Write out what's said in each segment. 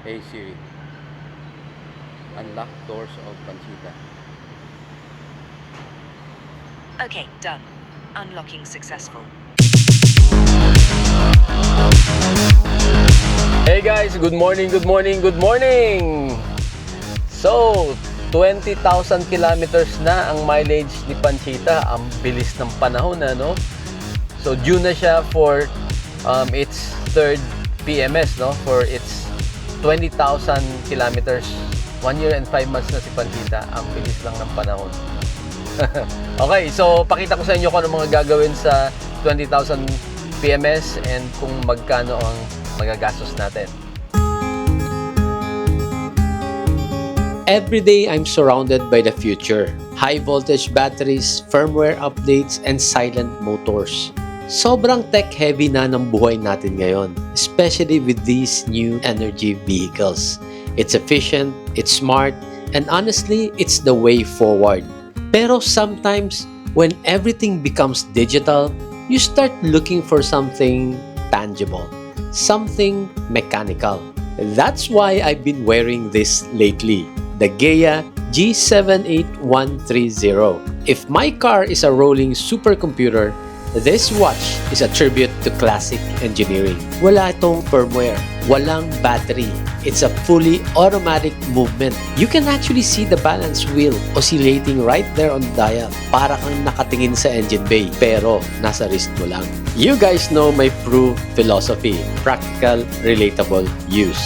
Hey Siri, unlock doors of Panchita. Okay, done. Unlocking successful. Hey guys, good morning, good morning, good morning! So, 20,000 kilometers na ang mileage ni Panchita. Ang bilis ng panahon, ano? So, due na siya for its third PMS, no? For its 20,000 kilometers. 1 year and 5 months na si Panchita. Ang bilis lang ng panahon. Okay, so pakita ko sa inyo kung ano mga gagawin sa 20,000 PMS and kung magkano ang magagastos natin. Every day, I'm surrounded by the future. High voltage batteries, firmware updates, and silent motors. Sobrang tech-heavy na ng buhay natin ngayon, especially with these new energy vehicles. It's efficient, it's smart, and honestly, it's the way forward. Pero sometimes, when everything becomes digital, you start looking for something tangible, something mechanical. That's why I've been wearing this lately, the Gaia G78130. If my car is a rolling supercomputer, this watch is a tribute to classic engineering. Wala itong firmware, walang battery. It's a fully automatic movement. You can actually see the balance wheel oscillating right there on the dial. Para kang nakatingin sa engine bay, pero nasa wrist mo lang. You guys know my proof philosophy, practical, relatable use.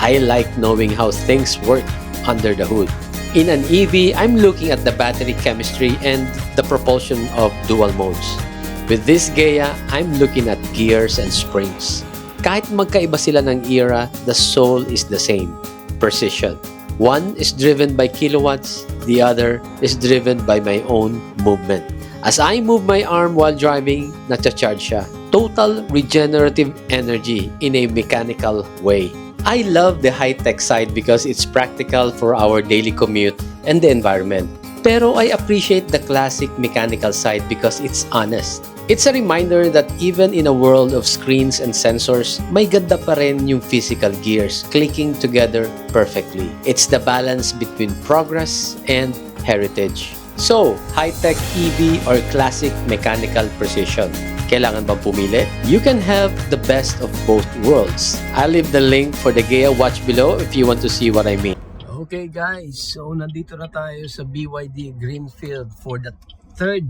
I like knowing how things work under the hood. In an EV, I'm looking at the battery chemistry and the propulsion of dual modes. With this Gaia, I'm looking at gears and springs. Kahit magkaiba sila ng era, the soul is the same. Precision. One is driven by kilowatts, the other is driven by my own movement. As I move my arm while driving, nacha-charge siya. Total regenerative energy in a mechanical way. I love the high-tech side because it's practical for our daily commute and the environment. Pero I appreciate the classic mechanical side because it's honest. It's a reminder that even in a world of screens and sensors, may ganda pa rin yung physical gears clicking together perfectly. It's the balance between progress and heritage. So, high-tech EV or classic mechanical precision? Kailangan bang pumili? You can have the best of both worlds. I'll leave the link for the Gaia watch below if you want to see what I mean. Okay guys, so nandito na tayo sa BYD Greenfield for the third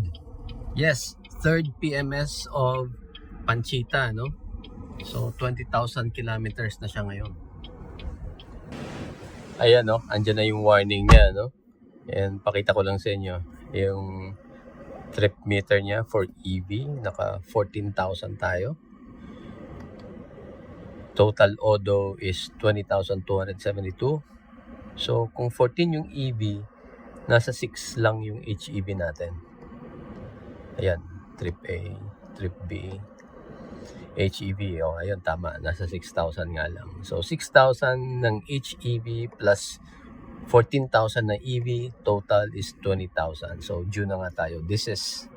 PMS of Panchita, no? So 20,000 kilometers na siya ngayon. Ayan, no? Andyan na yung warning niya, no? And pakita ko lang sa inyo yung trip meter niya for EV. Naka 14,000 tayo. Total odo is 20,272. So kung 14 yung EV, nasa 6 lang yung HEV natin. Ayan, trip A, trip B, HEV. O, ayun, tama. Nasa 6,000 nga lang. So 6,000 ng HEV plus 14,000 na EV, total is 20,000. So due na nga tayo. This is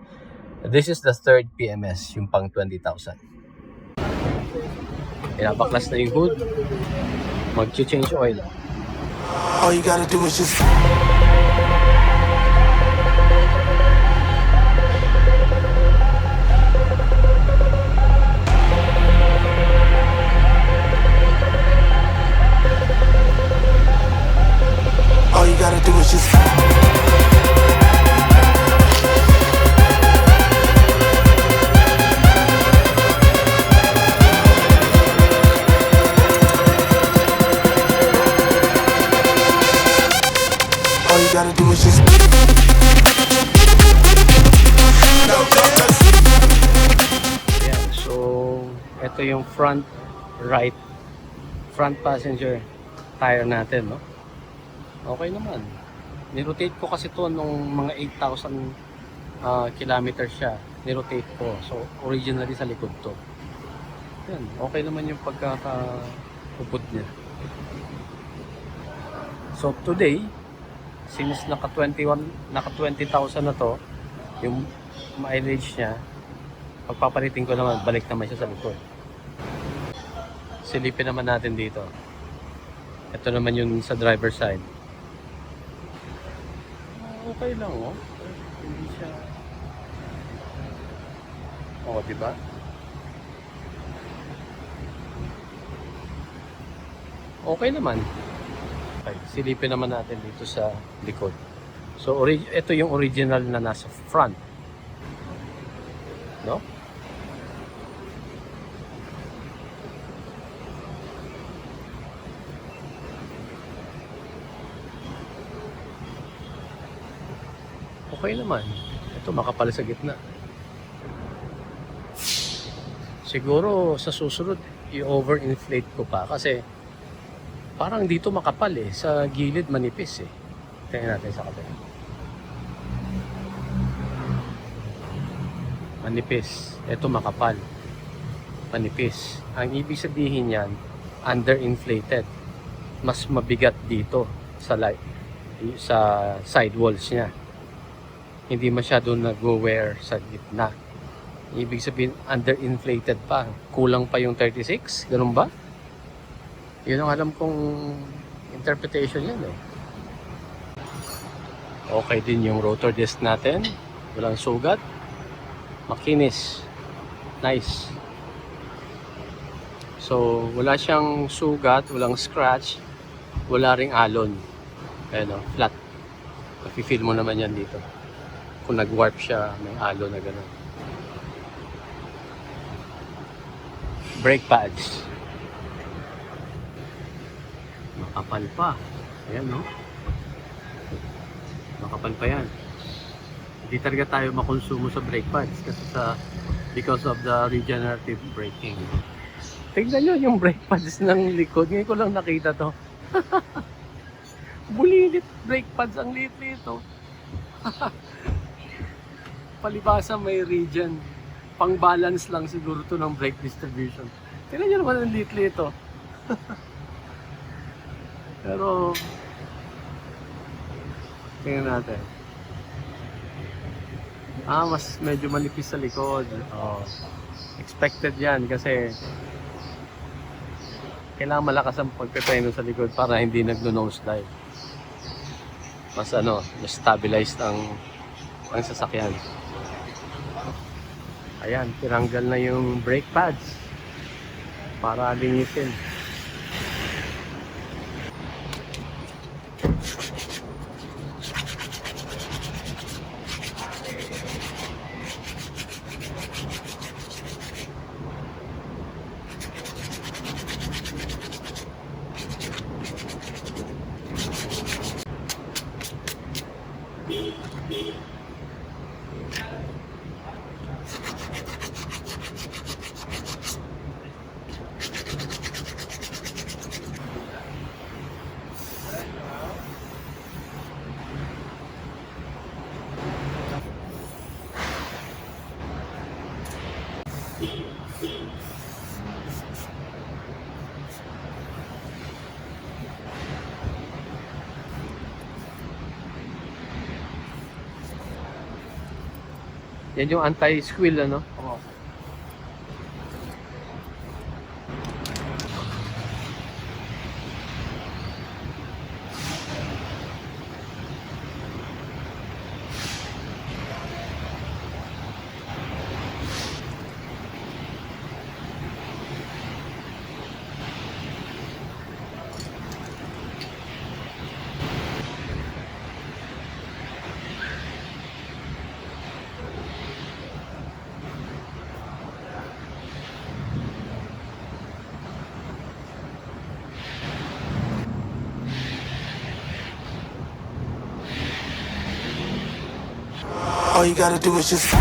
the third PMS, yung pang 20,000. Pinapaklas na yung hood. Mag-change oil. All you gotta do is just all you gotta do is just all you gotta do is just Ayan, so ito yung front passenger tire natin, no? Okay naman. Nirotate ko kasi to nung mga 8,000 kilometers siya. Nirotate ko. So originally sa likod to. Yan, okay naman yung pagkakaupod niya. So today, since naka 20,000 na to, yung mileage niya, pagpapalitin ko naman, balik naman siya sa likod. Silipin naman natin dito. Ito naman yung sa driver side. Okay lang, oh. Hindi siya... Oo, diba? Okay naman. Okay, silipin naman natin dito sa likod. So, ito yung original na nasa front. No? Okay naman. Ito makapal sa gitna. Siguro sa susunod i-overinflate ko pa kasi parang dito makapal eh. Sa gilid manipis eh. Tingnan natin sa kabila. Manipis. Ito makapal. Manipis. Ang ibig sabihin yan, underinflated. Mas mabigat dito sa side walls niya. Hindi masyado nag-wear sa gitna. Ibig sabihin, underinflated pa. Kulang pa yung 36? Ganun ba? Yun ang alam kong interpretation yan eh. Okay din yung rotor disc natin. Walang sugat. Makinis. Nice. So, wala siyang sugat, walang scratch, wala ring alon. Ayan o, flat. Mafe-feel mo naman yan dito. Kung nag-warp siya, may alon na gano'n. Brake pads. Makapal pa. Ayan no. Makapal pa yan. Hindi talaga tayo makonsumo sa brake pads kasi because of the regenerative braking. Tignan nyo yung brake pads ng likod. Ngayon ko lang nakita to. Bulilit brake pads. Ang liit nito. Palibasa may regen. Pang balance lang siguro to ng brake distribution. Tignan nyo naman ang liit nito. Pero tingnan natin. Mas medyo manipis sa likod. Expected yan kasi kailangan malakas ang pagpepreno sa likod para hindi nagno-nosedive. Mas mas stabilized ang sasakyan. Ayan, tinanggal na yung brake pads para linisin. Yan yung anti-squill Oo. All you gotta do is just.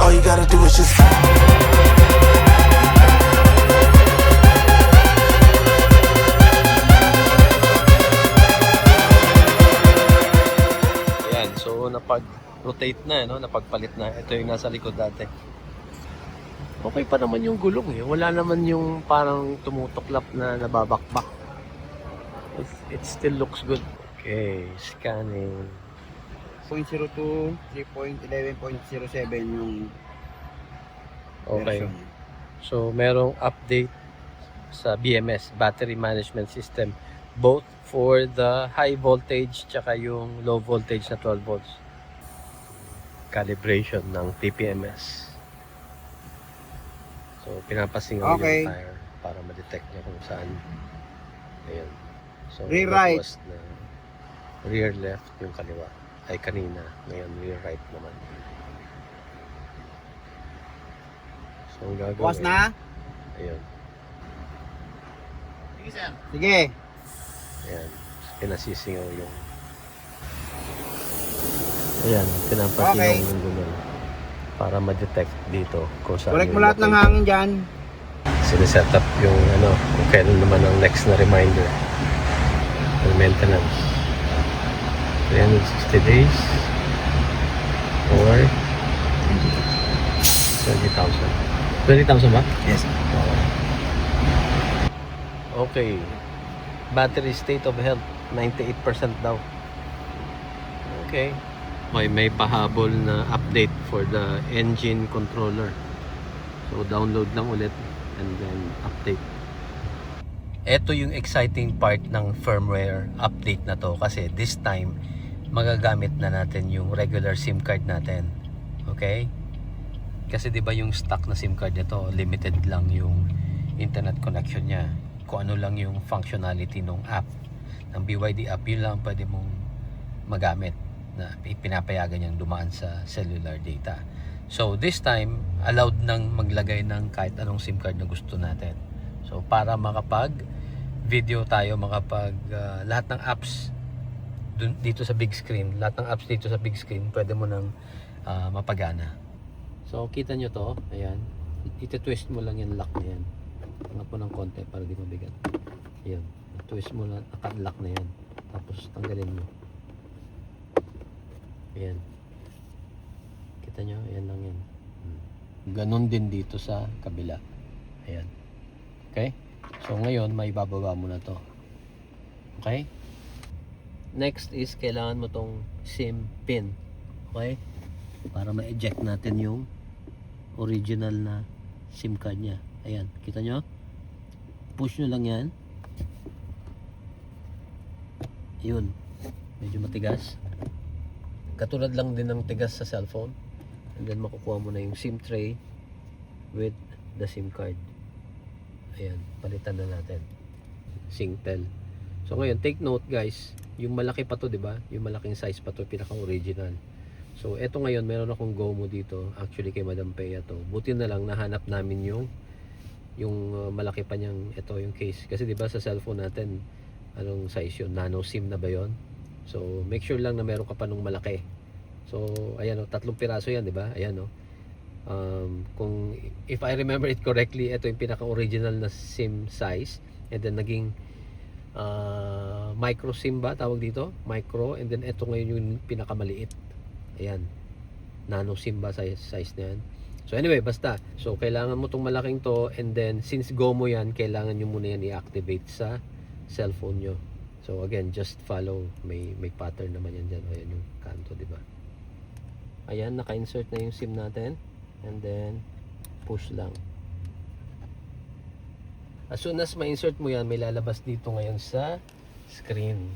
All you gotta do is just. Ayan, so napag-rotate na, napagpalit na. Ito yung nasa likod dati. Okay pa naman yung gulong eh. Wala naman yung parang tumutuklap na nababakbak. It still looks good. Okay, scanning. 0.02, 3.11.07 yung Okay. version. So, merong update sa BMS, Battery Management System, both for the high voltage tsaka yung low voltage na 12 volts. Calibration ng TPMS. So, pinapasingaw Okay. yung tire para ma-detect niya kung saan. Ayan. So, Rear right. that was na rear left yung kaliwa. Ay, kanina. Ngayon, rear right naman. So, ang gagawin. Bukas na? Ayun. Sige. Ayan. Pinasisingaw yung... Ayan. Pinapasingaw Okay. yung gulong. Para ma-detect dito kung saan Correct yung mo lahat ng location. hangin dyan. Siniset up yung ano, kung kailan naman ang next na reminder for maintenance. 360 days or 20,000. 20,000 ba? Yes. Okay. Battery state of health 98% daw. Okay. May pahabol na update for the engine controller. So download lang ulit and then update. Ito yung exciting part ng firmware update na to kasi this time magagamit na natin yung regular SIM card natin. Okay? Kasi 'di ba yung stock na SIM card nito, limited lang yung internet connection niya. Kung ano lang yung functionality ng app ng BYD app, yun lang pwede mong magamit na pinapayagan niyang dumaan sa cellular data. So this time, allowed nang maglagay ng kahit anong SIM card na gusto natin. So para makapag video tayo, makapag lahat ng apps dito sa big screen, lahat ng apps dito sa big screen, pwede mo nang mapagana. So kita nyo to, ayan. Iti-twist mo lang yung lock na yan. Angat mo ng konti para di mabigat. Ayan. Twist mo lang, naka-lock na yan. Tapos tanggalin mo. Ayan. Kita nyo? Ayan lang yan. Ganon din dito sa kabila. Ayan. Okay? So ngayon, may bababa mo na to. Okay? Next is, kailangan mo tong SIM pin. Okay? Para ma-eject natin yung original na SIM card niya. Ayan. Kita nyo? Push nyo lang yan. Yun. Medyo matigas. Katulad lang din ng tigas sa cellphone. And then makukuha mo na yung SIM tray with the SIM card. Ayan, palitan na natin. Singtel. So ngayon, take note guys, yung malaki pa to, 'di ba? Yung malaking size pa to, pinaka-original. So eto ngayon, meron akong GOMO dito. Actually kay Madam Pea to. Buti na lang nahanap namin yung malaki pa niyang, ito yung case. Kasi 'di ba sa cellphone natin, anong size yun? Nano SIM na ba yun? So, make sure lang na meron ka pa nung malaki. So, ayan o, 3 piraso yan, di ba? Ayan o. Kung, if I remember it correctly, ito yung pinaka-original na SIM size. And then, naging micro SIM ba tawag dito? Micro. And then, ito ngayon yung pinakamaliit. Ayan. Nano SIM ba size na yan? So, anyway, basta. So, kailangan mo tong malaking to. And then, since GOMO yan, kailangan nyo muna yan i-activate sa cellphone nyo. So again, just follow, may pattern naman yan dyan. Ayan yung kanto, di ba? Ayan, naka-insert na yung SIM natin. And then, push lang. As soon as ma-insert mo yan, may lalabas dito ngayon sa screen.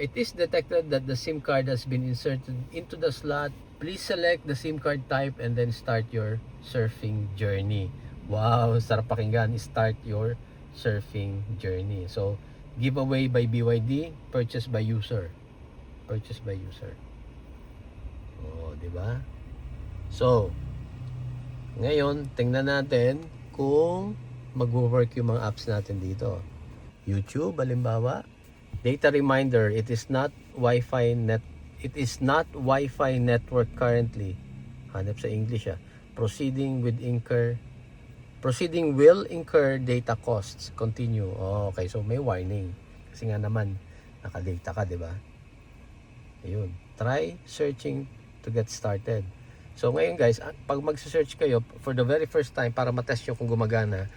It is detected that the SIM card has been inserted into the slot. Please select the SIM card type and then start your surfing journey. Wow, sarap pakinggan. Start your surfing journey. So, giveaway by BYD, purchase by user. Purchase by user. Oh, di ba? So, ngayon, tingnan natin kung mag-work yung mga apps natin dito. YouTube, halimbawa. Data reminder, it is not Wi-Fi network currently. Hanap sa English ah. Proceeding will incur data costs. Continue. Oh, okay, so may warning. Kasi nga naman, naka-data ka, di ba? Ayun. Try searching to get started. So ngayon guys, pag mag-search kayo, for the very first time, para matest nyo kung gumagana,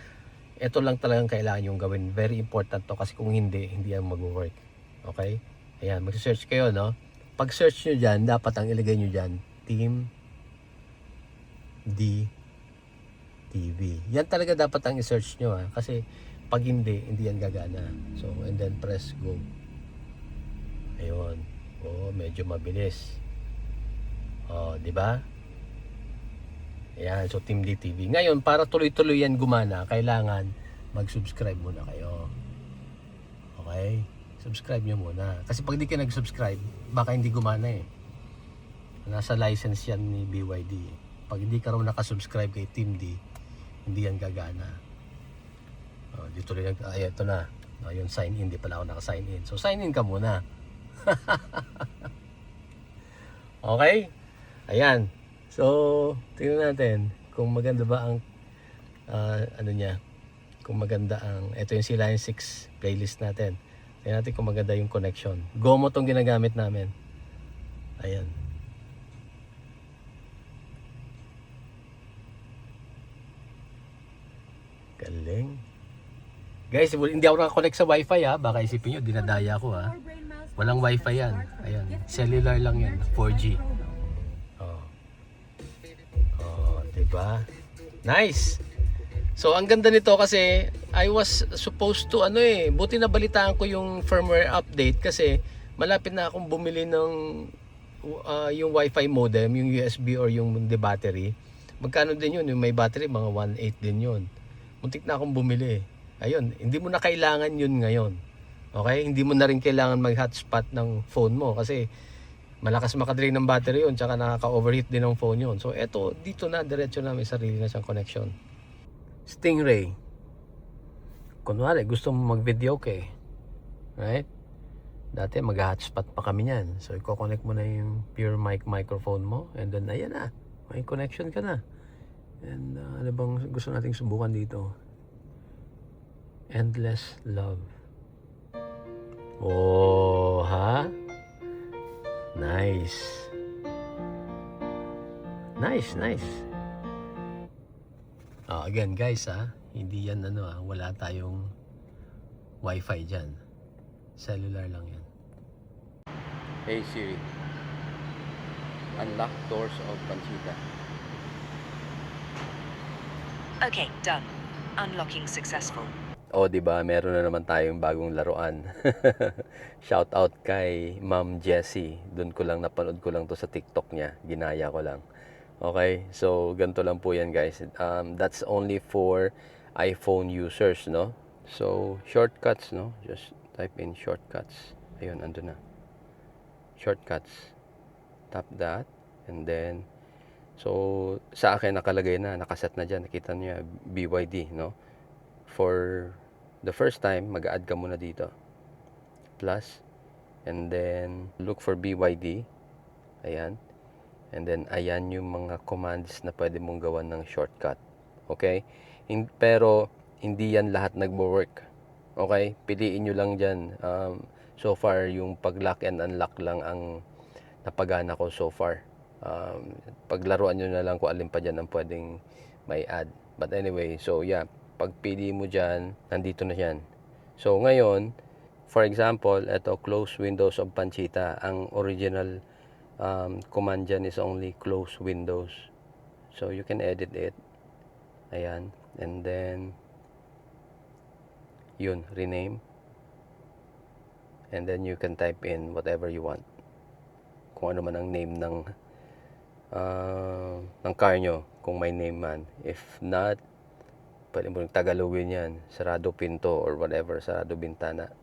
ito lang talagang kailangan yung gawin. Very important to kasi kung hindi yan mag-work. Okay? Ayan, mag-search kayo, no? Pag search nyo dyan, dapat ang ilagay nyo dyan, Team D TV. Yan talaga dapat ang i-search nyo, ha? Kasi pag hindi yan gagana. So, and then press go. Ayun. Oh, medyo mabilis. Oh, di ba? Ayan, so Team DTV. Ngayon, para tuloy-tuloy yan gumana, kailangan mag-subscribe muna kayo. Okay? Subscribe nyo muna. Kasi pag di ka nag-subscribe, baka hindi gumana eh. Nasa license yan ni BYD. Pag hindi ka raw nakasubscribe kay Team D, hindi yan gagana. Oh, dito rin, ito na. Oh, yung sign in, di pala ako naka-sign in. So, sign in ka muna. Okay? Ayan. So, tingnan natin kung maganda ba ang ano niya. Kung maganda ang ito yung C Line 6 playlist natin. Tingnan natin kung maganda yung connection. Gomo tong ginagamit namin. Ayan. Galing. Guys, hindi ako nakakonect sa wifi ha. Baka isipin nyo, dinadaya ko ha. Walang wifi yan. Ayan. Cellular lang yan. 4G. Diba? Nice! So, ang ganda nito kasi I was supposed to buti na balitaan ko yung firmware update kasi malapit na akong bumili ng yung Wi-Fi modem, yung USB or yung the battery. Magkano din yun? Yung may battery, mga 1.8 din yun. Muntik na akong bumili. Ayun, hindi mo na kailangan yun ngayon. Okay? Hindi mo na rin kailangan mag-hotspot ng phone mo kasi malakas makadrain ng battery yun, tsaka nakaka-overheat din ng phone yun. So, eto, dito na, diretso na, may sarili na siyang connection. Stingray. Kunwari, gusto mo mag-video okay. Right? Dati, mag-hotspot pa kami niyan. So, i-connect mo na yung pure mic microphone mo, and then, ayan na, may connection ka na. And, ano bang gusto nating subukan dito? Endless Love. Oh, ha? Nice. Nice. Again guys hindi yan wala tayong wifi dyan. Cellular lang yan. Hey Siri, unlock doors of Panchita. Okay, done. Unlocking successful. Diba, meron na naman tayong bagong laruan. Shout out kay Ma'am Jessie. Doon ko lang napanood ko lang to sa TikTok niya. Ginaya ko lang. Okay, so ganito lang po yan guys. That's only for iPhone users, no? So, shortcuts, no? Just type in shortcuts. Ayun, ando na. Shortcuts. Tap that. And then, so, sa akin nakalagay na. Nakaset na dyan. Nakita niya, BYD, no? For the first time, mag-add ka muna dito. Plus. And then, look for BYD. Ayan. And then, ayan yung mga commands na pwede mong gawan ng shortcut. Okay? Pero, hindi yan lahat nagwo-work. Okay? Piliin nyo lang dyan. So far, yung pag-lock and unlock lang ang napagana ko so far. Paglaruan nyo na lang kung alin pa dyan ang pwedeng may add. But anyway, so yeah. Pagpili mo dyan, nandito na yan. So, ngayon, for example, ito, close windows of Panchita. Ang original command dyan is only close windows. So, you can edit it. Ayan. And then, yun, rename. And then, you can type in whatever you want. Kung ano man ang name ng car nyo. Kung may name man. If not, pwede mo Tagalogin yan. Sarado pinto or whatever. Sarado bintana.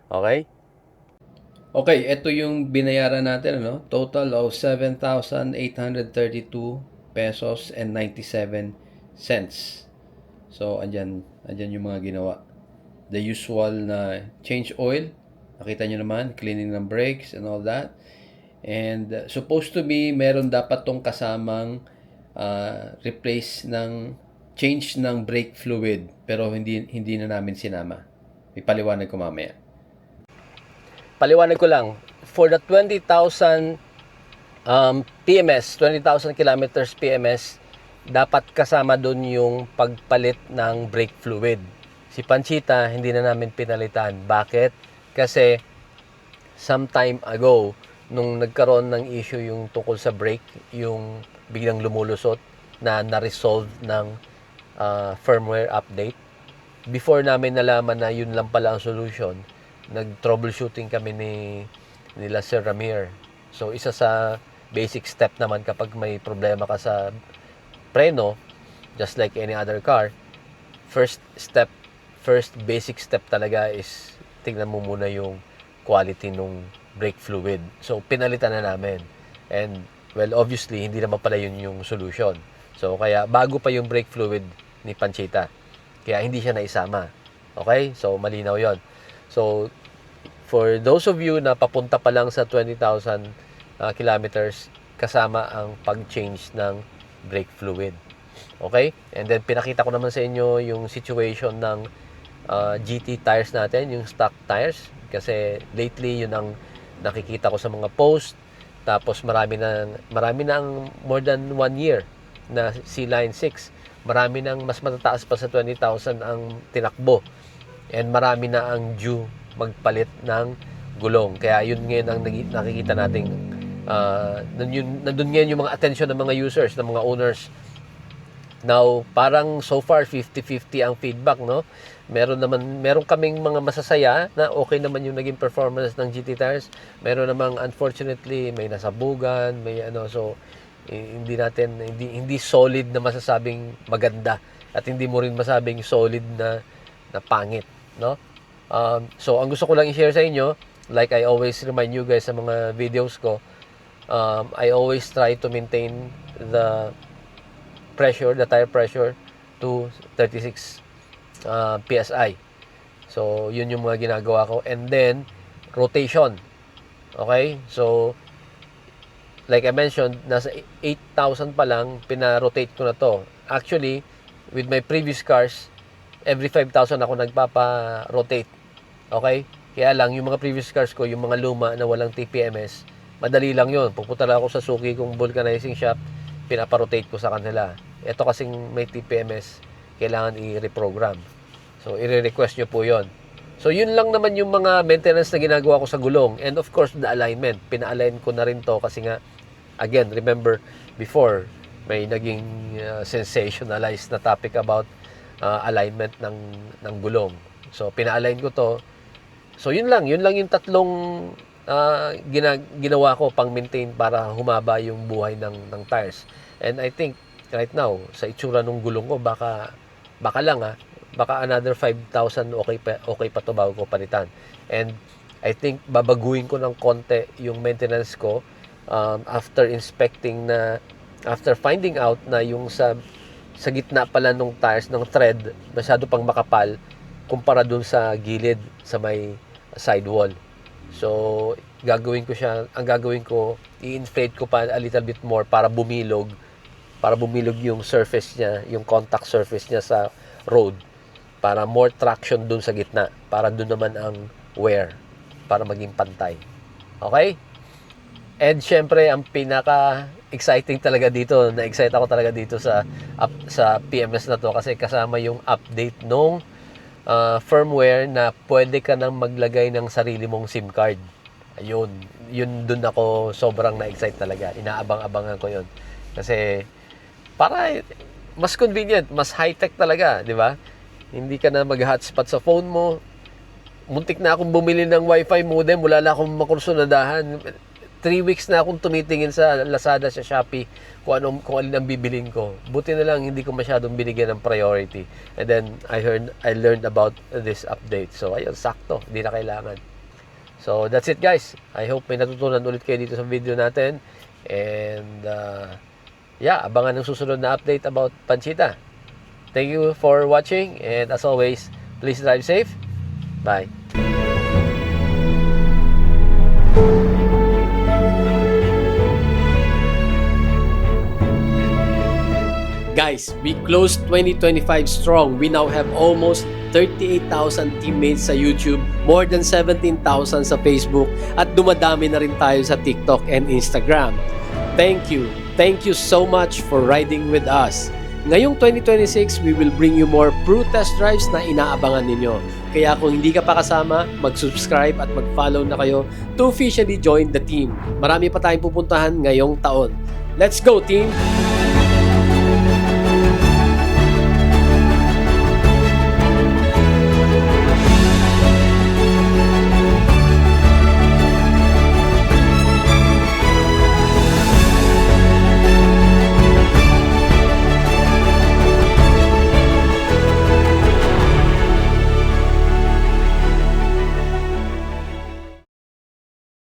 Okay? Okay, ito yung binayaran natin. Total of 7,832 pesos and 97 cents. So, andyan yung mga ginawa. The usual na change oil. Nakita nyo naman, cleaning ng brakes and all that. And supposed to be, meron dapat tong kasamang replace ng change ng brake fluid, pero hindi na namin sinama. Ipaliwanag ko mamaya. Paliwanag ko lang, for the 20,000 PMS, 20,000 kilometers PMS, dapat kasama doon yung pagpalit ng brake fluid. Si Panchita, hindi na namin pinalitan. Bakit? Kasi some time ago, nung nagkaroon ng issue yung tungkol sa brake, yung biglang lumulusot na na-resolve ng firmware update. Before namin nalaman na yun lang pala ang solution, nag-troubleshooting kami nila Sir Ramir. So, isa sa basic step naman kapag may problema ka sa preno, just like any other car, first basic step talaga is tingnan mo muna yung quality nung brake fluid. So, pinalitan na namin. And, well, obviously, hindi naman pala yun yung solution. So, kaya bago pa yung brake fluid ni Panchita. Kaya hindi siya naisama. Okay? So, malinaw yon. So, for those of you na papunta pa lang sa 20,000 kilometers, kasama ang pag-change ng brake fluid. Okay? And then, pinakita ko naman sa inyo yung situation ng GT tires natin, yung stock tires. Kasi lately, yun ang nakikita ko sa mga post. Tapos, marami na ang more than 1 year na C-Line 6. Marami nang mas matataas pa sa 20,000 ang tinakbo. And marami na ang due magpalit ng gulong. Kaya yun ngayon ang nakikita nating nandun ngayon yung mga attention ng mga users, ng mga owners. Now, parang so far 50-50 ang feedback, no? Meron kaming mga masasaya na okay naman yung naging performance ng GT tires. Meron namang unfortunately may nasabugan, may so hindi solid na masasabing maganda at hindi mo rin masabing solid na pangit, no? So ang gusto ko lang i-share sa inyo, like I always remind you guys sa mga videos ko, I always try to maintain the tire pressure to 36 PSI. So, yun yung mga ginagawa ko. And then, rotation. Okay? So, like I mentioned, nasa 8,000 pa lang, pina-rotate ko na to. Actually, with my previous cars, every 5,000 ako nagpapa-rotate. Okay? Kaya lang, yung mga previous cars ko, yung mga luma na walang TPMS, madali lang yun. Pupunta lang ako sa suki kong vulcanizing shop, pinapa-rotate ko sa kanila. Ito kasing may TPMS, kailangan i-reprogram. So, i-request nyo po yon. So, yun lang naman yung mga maintenance na ginagawa ko sa gulong. And of course, the alignment. Pina-align ko na rin to kasi nga, again, remember, before, may naging sensationalized na topic about alignment ng gulong. So, pina-align ko to. So, yun lang yung tatlong ginawa ko pang maintain para humaba yung buhay ng tires. And I think right now sa itsura ng gulong ko baka another 5,000 okay pa to bago ko palitan. And I think babaguhin ko ng konti yung maintenance ko after finding out na yung sa gitna pala ng tires ng thread masyado pang makapal kumpara dun sa gilid sa may sidewall. So, ang gagawin ko, i-inflate ko pa a little bit more para bumilog yung surface niya, yung contact surface niya sa road, para more traction dun sa gitna, para dun naman ang wear, para maging pantay. Okay? And syempre, ang pinaka-exciting talaga dito, na-excite ako talaga dito sa PMS na to, kasi kasama yung update nung firmware na pwede ka nang maglagay ng sarili mong SIM card. Ayun, yun dun ako sobrang na-excite talaga. Inaabang-abangan ko yun. Kasi para mas convenient, mas high-tech talaga, di ba? Hindi ka na mag-hotspot sa phone mo. Muntik na akong bumili ng wifi modem, wala na akong makursunadahan. 3 weeks na akong tumitingin sa Lazada, sa Shopee, kung alin ang bibilin ko. Buti na lang hindi ko masyadong binigyan ng priority. And then I learned about this update. So ayun, sakto, hindi na kailangan. So that's it guys. I hope may natutunan ulit kayo dito sa video natin. And abangan ng susunod na update about Panchita. Thank you for watching, and as always, please drive safe. Bye. Guys, we closed 2025 strong. We now have almost 38,000 teammates sa YouTube, more than 17,000 sa Facebook, at dumadami na rin tayo sa TikTok and Instagram. Thank you so much for riding with us. Ngayong 2026, we will bring you more Pru test drives na inaabangan ninyo. Kaya kung hindi ka pa kasama, mag-subscribe at mag-follow na kayo to officially join the team. Marami pa tayong pupuntahan ngayong taon. Let's go, team!